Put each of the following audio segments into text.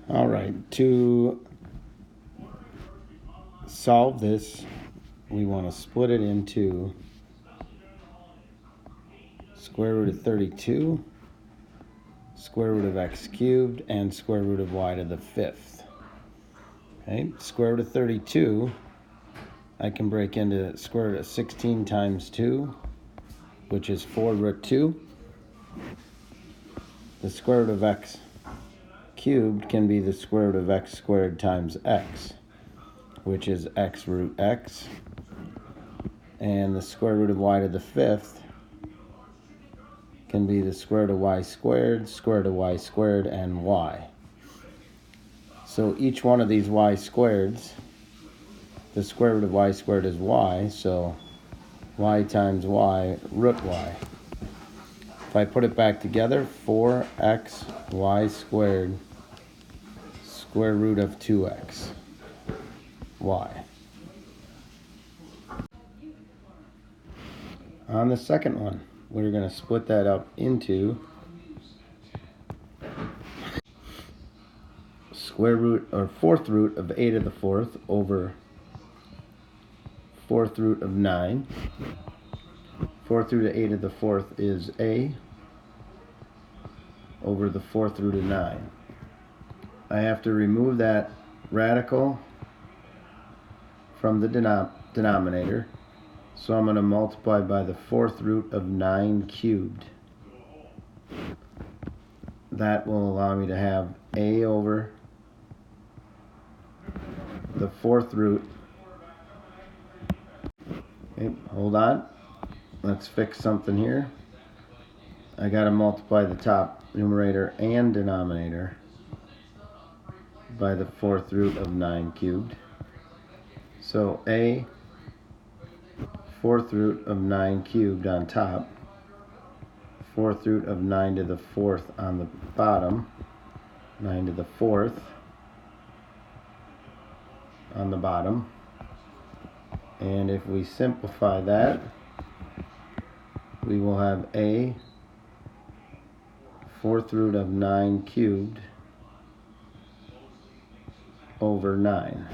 All right, to solve this, we want to split it into square root of 32, square root of x cubed, and square root of y to the fifth. Okay, square root of 32, I can break into square root of 16 times 2, which is 4 root 2. The square root of x cubed can be the square root of x squared times x, which is x root x. And the square root of y to the fifth can be the square root of y squared, and y. So each one of these y squareds, the square root of y squared is y, so y times y, root y. If I put it back together, 4x y squared square root of 2x y. On the second one, we're going to split that up into square root or fourth root of a to the fourth over fourth root of 9. Fourth root of a to the fourth is a over the fourth root of 9. I have to remove that radical from the denominator, so I'm going to multiply by the fourth root of 9 cubed. That will allow me to have a over the fourth root. Okay, hold on. Let's fix something here. I got to multiply the top numerator and denominator by the fourth root of 9 cubed. So a fourth root of 9 cubed on top, fourth root of 9 to the fourth on the bottom, 9 to the fourth on the bottom. And if we simplify that, we will have a fourth root of 9 cubed over 9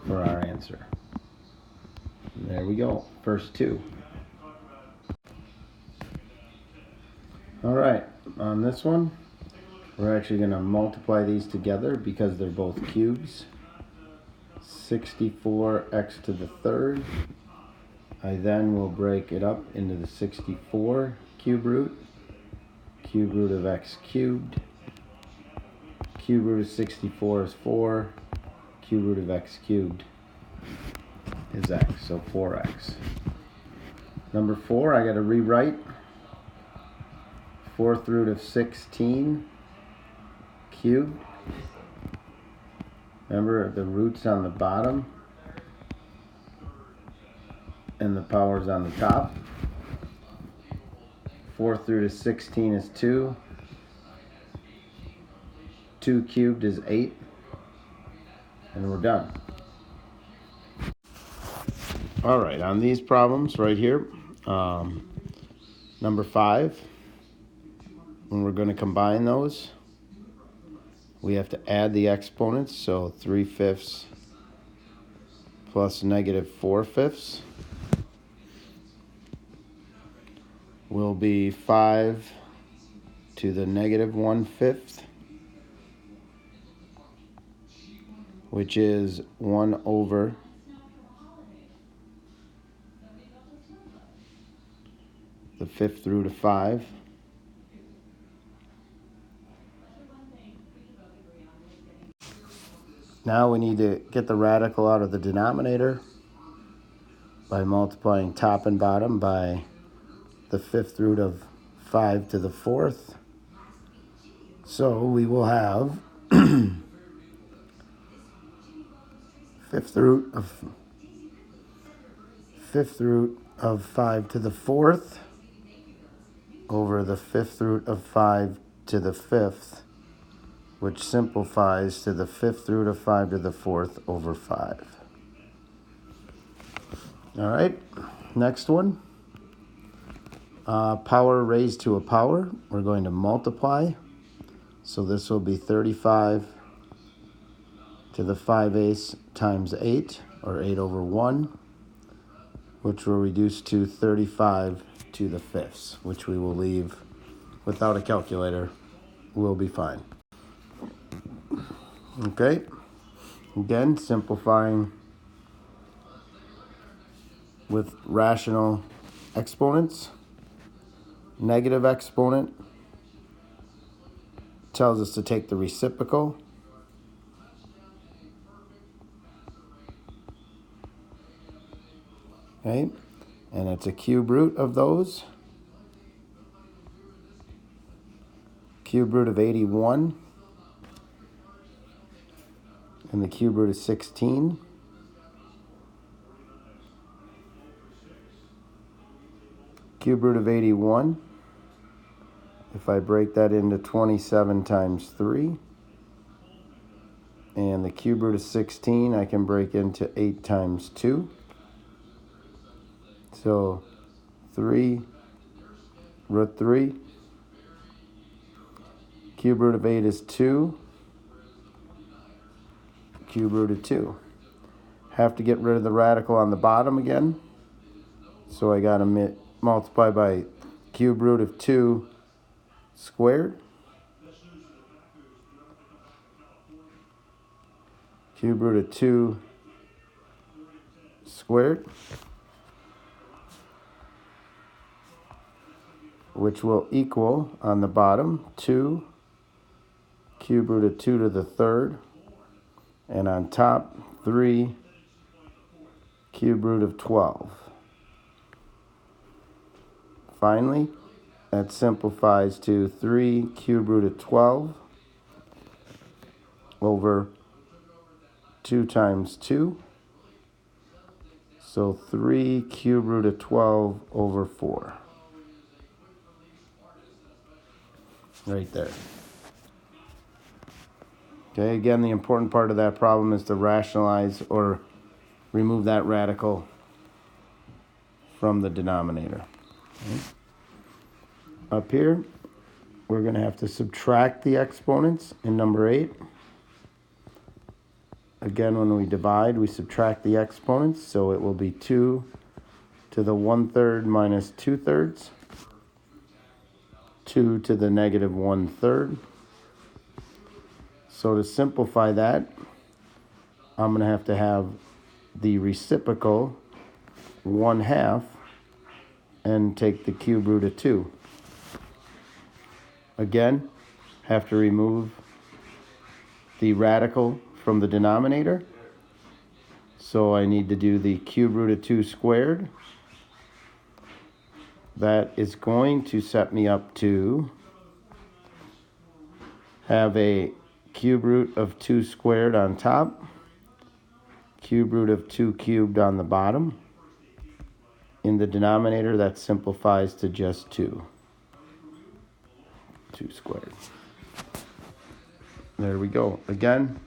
for our answer. And there we go, first two. All right, on this one, we're actually going to multiply these together because they're both cubes. 64x to the third. I then will break it up into the 64 cube root of x cubed. Cube root of 64 is 4. Cube root of x cubed is x, so 4x. Number 4, I got to rewrite. Fourth root of 16 cubed. Remember, the root's on the bottom and the power's on the top. Fourth root of 16 is 2. 2 cubed is 8. And we're done. All right, on these problems right here, number 5, when we're going to combine those, we have to add the exponents, so 3/5 plus negative 4/5 will be 5 to the negative 1/5, which is 1 over the fifth root of 5. Now we need to get the radical out of the denominator by multiplying top and bottom by the fifth root of 5 to the fourth. So we will have fifth root of 5 to the fourth over the fifth root of 5 to the fifth, which simplifies to the fifth root of 5 to the fourth over 5. All right, next one. Power raised to a power. We're going to multiply. So this will be 35 to the 5/8 times 8, or 8 over 1, which will reduce to 35 to the 5ths, which we will leave without a calculator. We'll be fine. Okay, again, simplifying with rational exponents. Negative exponent tells us to take the reciprocal. Okay, and it's a cube root of those. Cube root of 81. And the cube root is 16. Cube root of 81. If I break that into 27 times 3. And the cube root of 16 I can break into 8 times 2. So 3 root 3. Cube root of 8 is 2. Cube root of 2. Have to get rid of the radical on the bottom again. So I got to multiply by cube root of 2 squared. Cube root of 2 squared. Which will equal, on the bottom, 2 cube root of 2 to the 3rd. And on top, 3 cube root of 12. Finally, that simplifies to 3 cube root of 12 over 2 times 2. So 3 cube root of 12 over 4. Right there. Okay, again, the important part of that problem is to rationalize or remove that radical from the denominator. Okay. Up here, we're going to have to subtract the exponents in number 8. Again, when we divide, we subtract the exponents, so it will be 2 to the 1/3 minus 2/3. 2 to the negative 1/3. So to simplify that, I'm going to have the reciprocal 1/2 and take the cube root of 2. Again, have to remove the radical from the denominator. So I need to do the cube root of 2 squared. That is going to set me up to have a cube root of 2 squared on top, cube root of 2 cubed on the bottom. In the denominator, that simplifies to just 2. 2 squared. There we go. Again,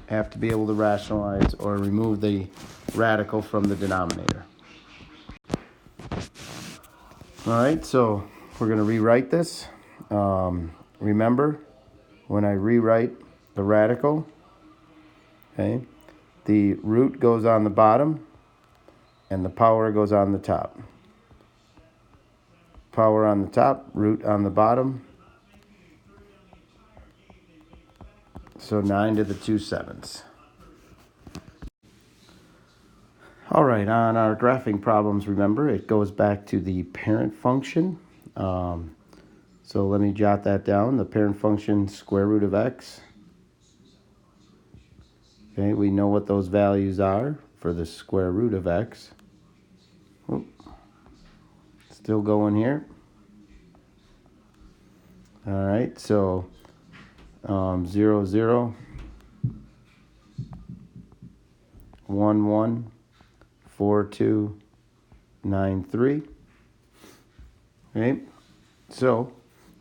have to be able to rationalize or remove the radical from the denominator. All right, so we're going to rewrite this. Remember, when I rewrite the radical, okay, the root goes on the bottom and the power goes on the top. Power on the top, root on the bottom. So 9 to the 2/7. All right, on our graphing problems, remember, it goes back to the parent function. So let me jot that down. The parent function, square root of x. Okay, we know what those values are for the square root of x. Oop. Still going here. All right, so 0, 0, 1, 1, 4, 2, 9, 3. Okay, so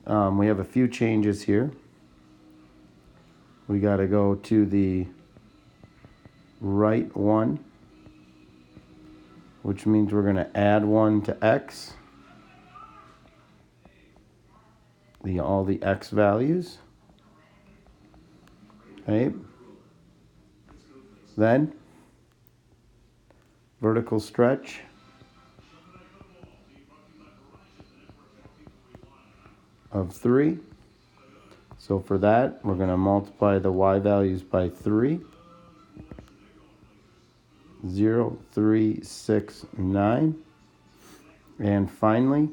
we have a few changes here. We got to go to the right one, which means we're going to add 1 to x, all the x values. Okay. Then vertical stretch of 3. So for that, we're going to multiply the y values by 3. 0, 3, 6, 9. And finally,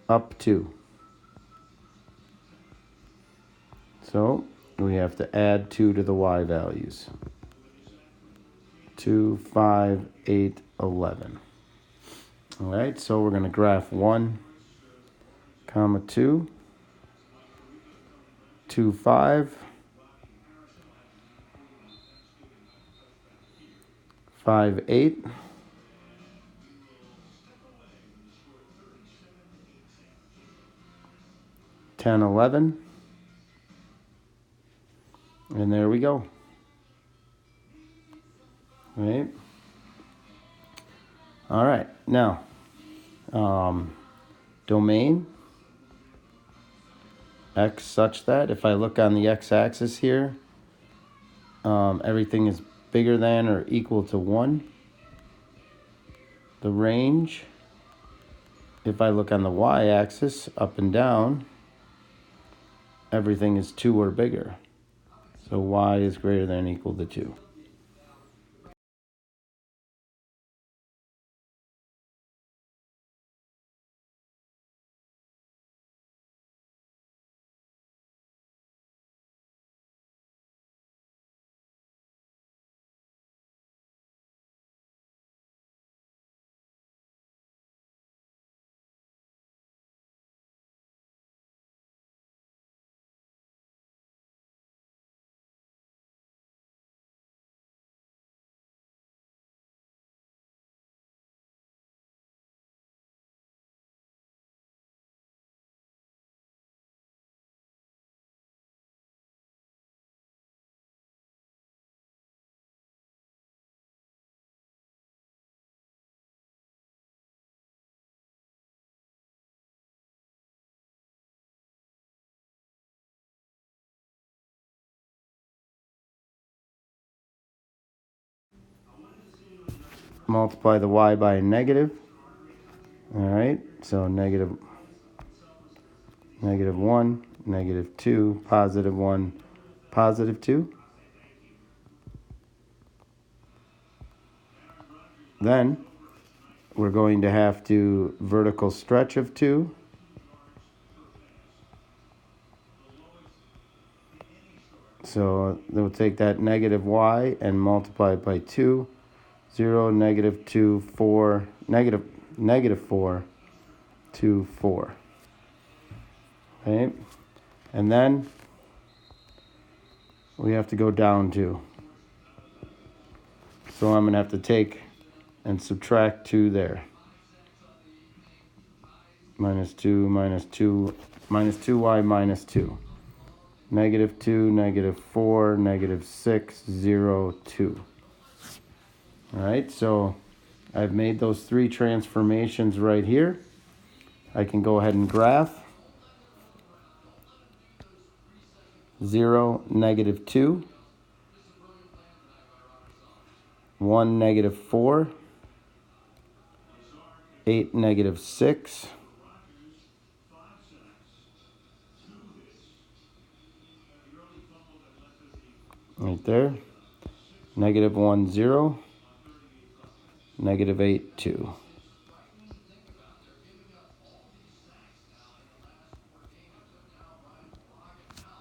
up 2. So we have to add 2 to the y values. 2, 5, 8, 11. All right, so we're going to graph 1, comma 2, 2, 5, 5, 8, 10, 11, and there we go. All right, now domain x such that if I look on the x-axis here, everything is bigger than or equal to 1. The range, if I look on the y-axis, up and down, everything is 2 or bigger. So y is greater than or equal to 2. Multiply the y by a negative. All right, so negative 1, negative 2, positive 1, positive 2. Then we're going to have to vertical stretch of 2. So we'll take that negative y and multiply it by 2. 0, negative 2, 4, negative 4, 2, 4. Okay? And then we have to go down 2. So I'm going to have to take and subtract 2 there. Minus 2, minus 2, minus 2y minus 2. Negative 2, negative 4, negative 6, 0, 2. All right, so I've made those 3 transformations right here. I can go ahead and graph. 0, negative 2. 1, negative 4. 8, negative 6. Right there. Negative 1, 0. Negative 8, 2.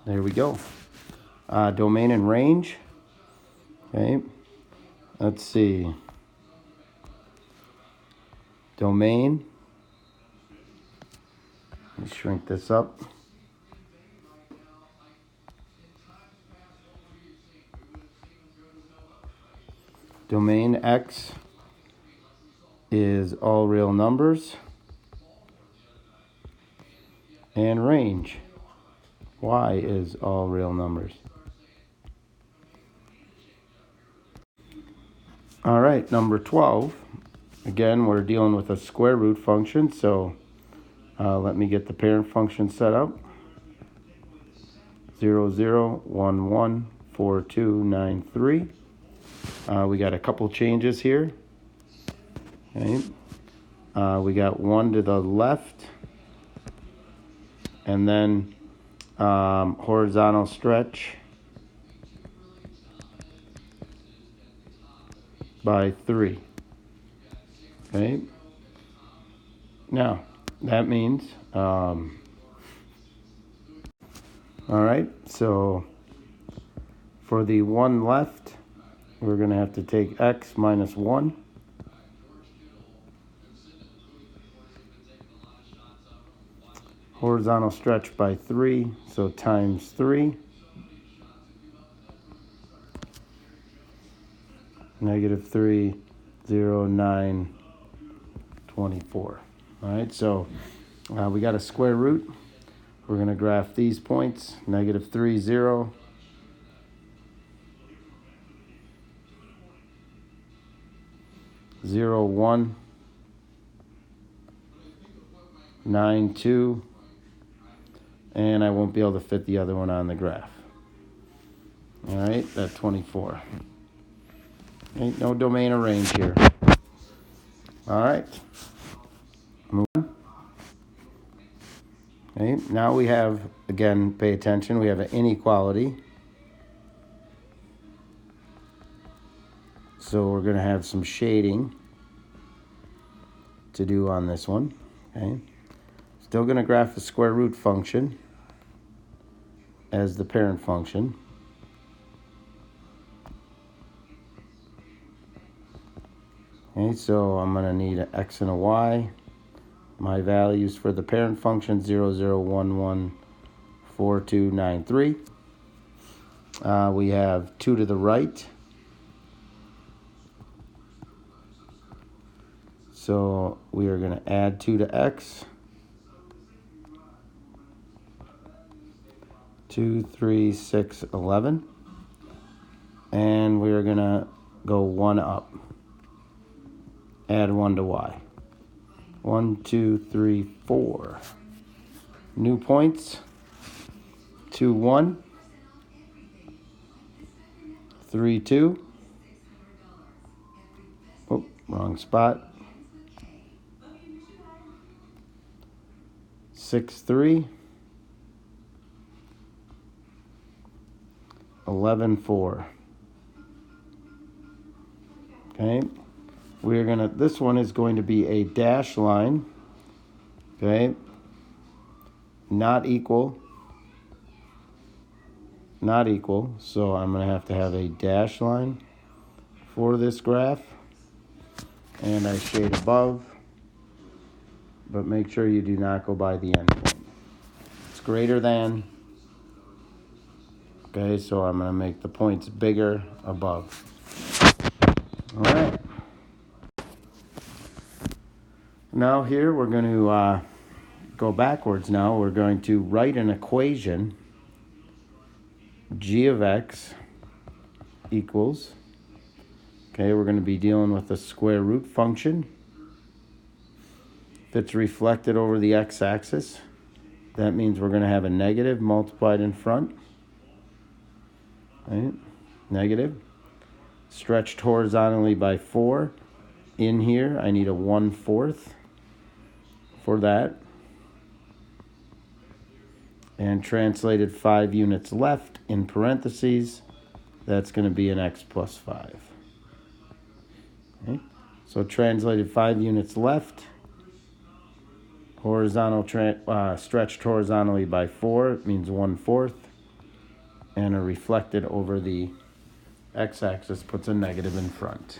There we go. Domain and range. Okay. Let's see. Domain. Let me shrink this up. Domain X is all real numbers. And range Y is all real numbers. All right, number 12. Again, we're dealing with a square root function, so let me get the parent function set up. 0, 0, 1, 1, 4293. We got a couple changes here. Okay. We got one to the left, and then horizontal stretch by 3. Okay. Now, that means, all right, so for the one left, we're going to have to take x minus 1. Horizontal stretch by 3, so times 3. Negative 3, 0, 9, 24. All right, so we got a square root. We're going to graph these points. Negative 3, 0. 0, 1. 9, 2. And I won't be able to fit the other one on the graph. All right, that's 24. Ain't no domain or range here. All right. Move on. Okay, now we have, again, pay attention, we have an inequality. So we're going to have some shading to do on this one. Okay. Still going to graph the square root function as the parent function. Okay, so I'm going to need an x and a y. My values for the parent function 00114293. We have 2 to the right. So we are going to add 2 to x. 2, 3, 6, 11. And we are going to go 1 up. Add 1 to y. 1, 2, 3, 4. New points. 2, 1. 3, 2. Oh, wrong spot. 6, 3. 11, 4. Okay. We're going to, this one is going to be a dash line. Okay. Not equal. Not equal. So I'm going to have a dash line for this graph. And I shade above. But make sure you do not go by the end point. It's greater than. Okay, so I'm going to make the points bigger above. All right. Now here we're going to go backwards now. We're going to write an equation. G of x equals. Okay, we're going to be dealing with the square root function. If it's reflected over the x-axis, that means we're going to have a negative multiplied in front. Right? Negative. Stretched horizontally by 4. In here, I need a 1/4 for that. And translated 5 units left in parentheses. That's going to be an x plus 5. Okay? So translated 5 units left. Horizontal stretched horizontally by 4. It means 1/4. And a reflected over the x-axis puts a negative in front.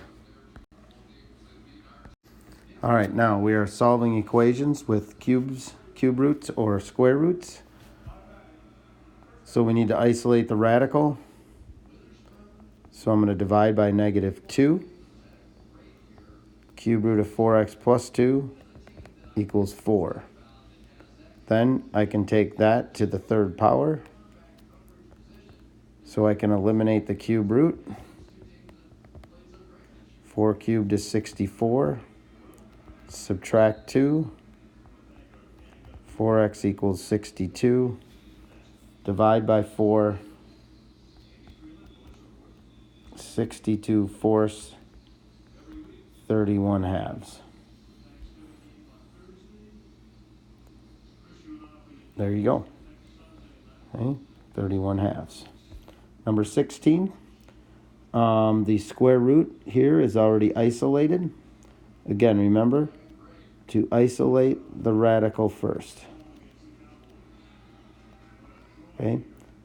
All right, now we are solving equations with cube roots or square roots. So we need to isolate the radical. So I'm going to divide by negative 2. Cube root of 4x plus 2 equals 4. Then I can take that to the third power. So I can eliminate the cube root. 4 cubed is 64. Subtract 2. 4x equals 62. Divide by 4. 62 31 halves. There you go. Okay, 31 halves. Number 16, the square root here is already isolated. Again, remember to isolate the radical first. Okay,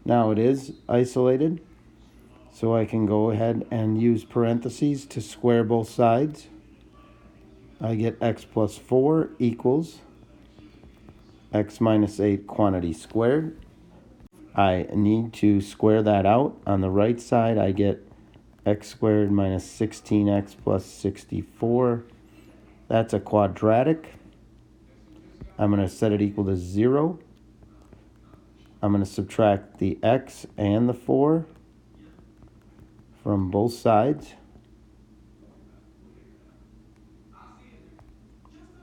now it is isolated, so I can go ahead and use parentheses to square both sides. I get x plus 4 equals x minus 8 quantity squared. I need to square that out. On the right side, I get x squared minus 16x plus 64. That's a quadratic. I'm going to set it equal to 0. I'm going to subtract the x and the 4 from both sides.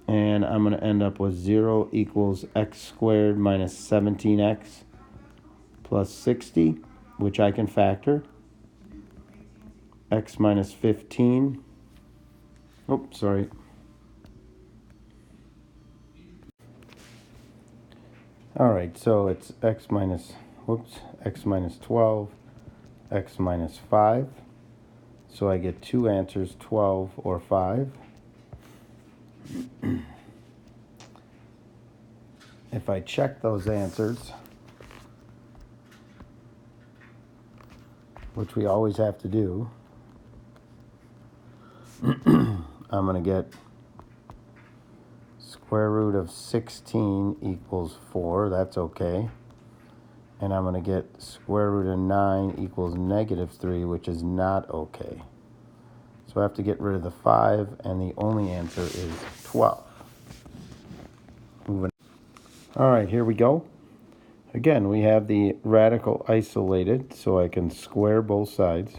And I'm going to end up with 0 equals x squared minus 17x plus 60, which I can factor. X minus 15. Oh, sorry. All right, so it's x minus 12, x minus 5. So I get two answers, 12 or 5. If I check those answers, which we always have to do, I'm going to get square root of 16 equals 4. That's okay. And I'm going to get square root of 9 equals negative 3, which is not okay. So I have to get rid of the 5, and the only answer is 12. Moving. All right, here we go. Again, we have the radical isolated, so I can square both sides.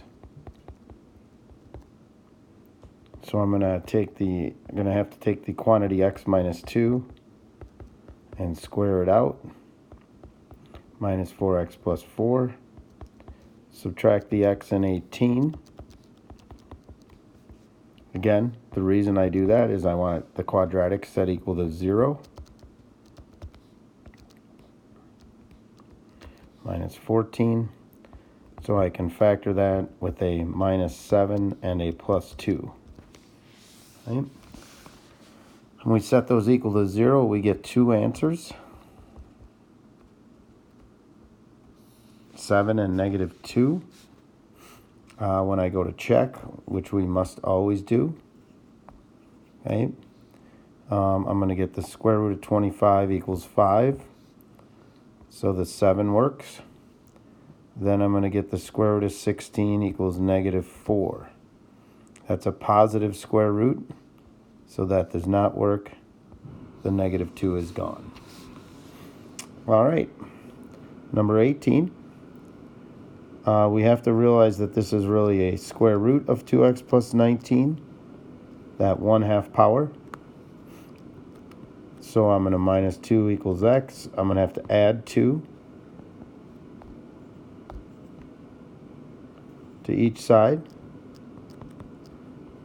So I'm going to have to take the quantity x minus 2 and square it out. Minus 4x plus 4. Subtract the x and 18. Again, the reason I do that is I want the quadratic set equal to 0. Minus 14. So I can factor that with a minus 7 and a plus 2. Right? When we set those equal to 0, we get two answers. 7 and negative 2. When I go to check, which we must always do, okay, I'm going to get the square root of 25 equals 5. So the 7 works. Then I'm going to get the square root of 16 equals negative 4. That's a positive square root, so that does not work. The negative 2 is gone. All right, number 18. We have to realize that this is really a square root of 2x plus 19, that 1/2 power. So I'm going to minus 2 equals x. I'm going to have to add 2 to each side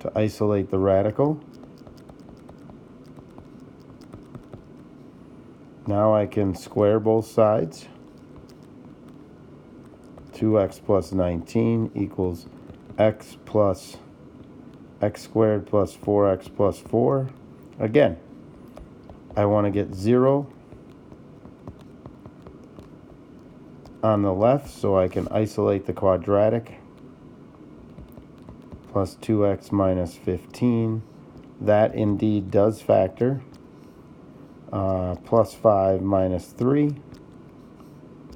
to isolate the radical. Now I can square both sides. 2x plus 19 equals x squared plus 4x plus 4. Again, I want to get 0 on the left so I can isolate the quadratic. Plus 2x minus 15. That indeed does factor. Plus 5 minus 3.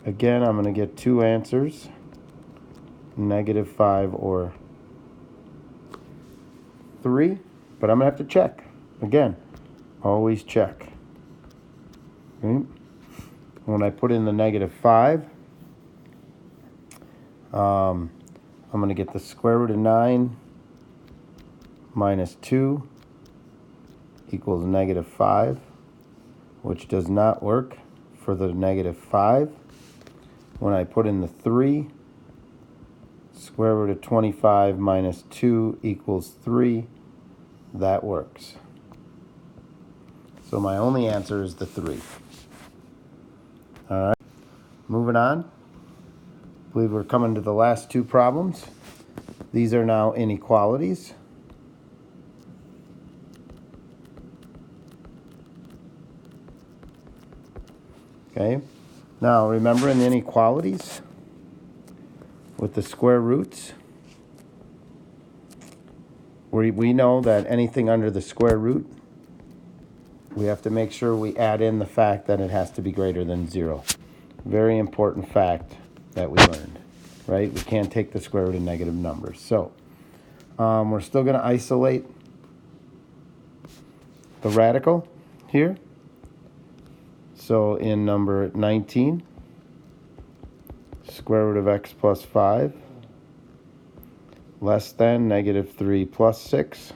Again, I'm going to get two answers, negative 5 or 3, but I'm going to have to check. Again, always check. Okay. When I put in the negative 5, I'm going to get the square root of 9 minus 2 equals negative 5, which does not work for the negative 5. When I put in the 3, Square root of 25 minus 2 equals 3. That works. So my only answer is the 3. All right, moving on. I believe we're coming to the last two problems. These are now inequalities. Okay, now remember in the inequalities with the square roots, we know that anything under the square root, we have to make sure we add in the fact that it has to be greater than 0. Very important fact that we learned, right? We can't take the square root of negative numbers. So we're still going to isolate the radical here. So in number 19, square root of x plus 5 less than negative 3 plus 6.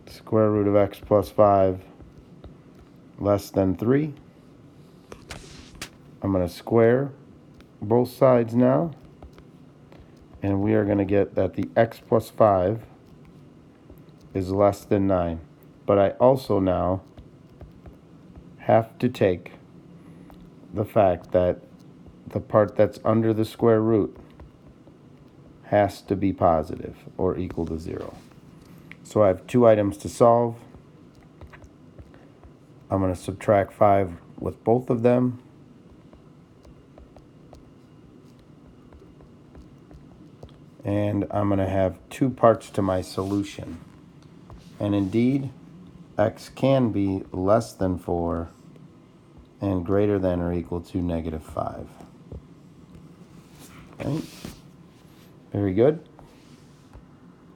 Square root of x plus 5 less than 3. I'm going to square both sides now, and we are going to get that the x plus 5 is less than 9. But I also now have to take the fact that the part that's under the square root has to be positive or equal to 0. So I have two items to solve. I'm going to subtract 5 with both of them. And I'm going to have two parts to my solution. And indeed, x can be less than 4 and greater than or equal to negative 5. Okay. Very good.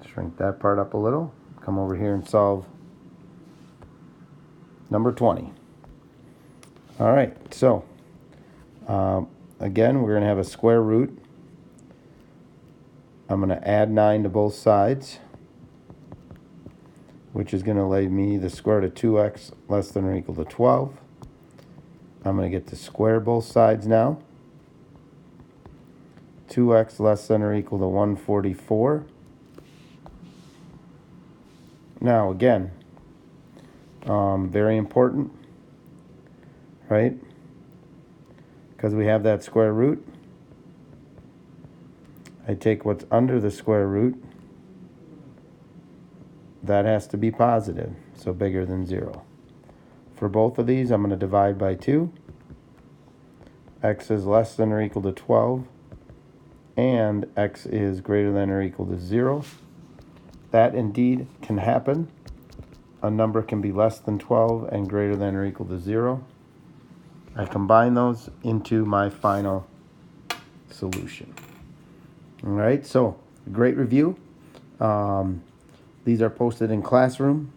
Shrink that part up a little. Come over here and solve number 20. All right, so again, we're going to have a square root. I'm going to add 9 to both sides, which is going to leave me the square root of 2x less than or equal to 12. I'm going to get to square both sides now. 2x less than or equal to 144. Now again, very important, right? Because we have that square root. I take what's under the square root. That has to be positive, so bigger than 0. For both of these, I'm going to divide by 2. X is less than or equal to 12, and x is greater than or equal to 0. That indeed can happen. A number can be less than 12 and greater than or equal to 0. I combine those into my final solution. All right, so great review. These are posted in Classroom,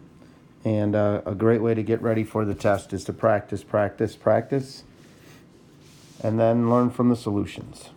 and a great way to get ready for the test is to practice, practice, practice, and then learn from the solutions.